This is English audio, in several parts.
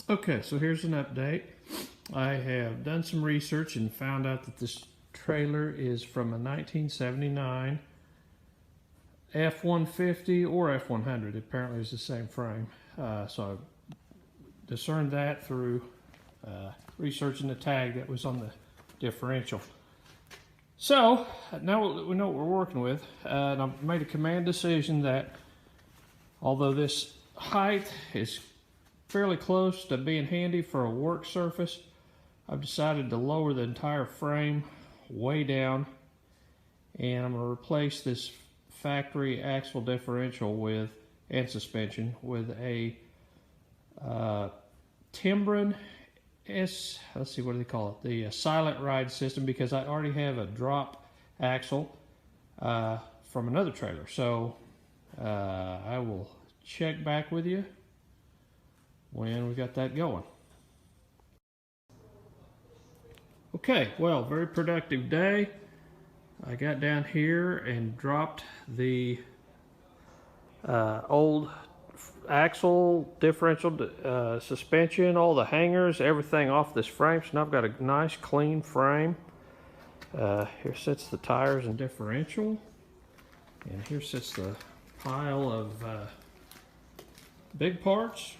Okay, so here's an update. I have done some research and found out that this trailer is from a 1979 F-150 or F-100. Apparently it's the same frame. So I discerned that through researching the tag that was on the differential. So now we know what we're working with, and I've made a command decision that although this height is fairly close to being handy for a work surface, I've decided to lower the entire frame way down, and I'm going to replace this factory axle differential with and suspension with a Timbren let's see, what do they call it? The silent ride system, because I already have a drop axle from another trailer. So I will check back with you when we got that going. Okay, well, very productive day. I got down here and dropped the old axle differential suspension, all the hangers, everything off this frame. So now I've got a nice clean frame. Here sits the tires and differential, and here sits the pile of big parts,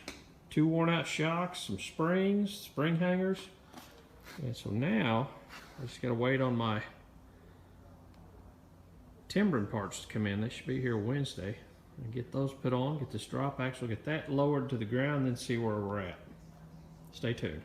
2 worn out shocks, some springs, spring hangers. And so now I just got to wait on my Timbren parts to come in. They should be here Wednesday. And get those put on, get this drop axle, get that lowered to the ground, then see where we're at. Stay tuned.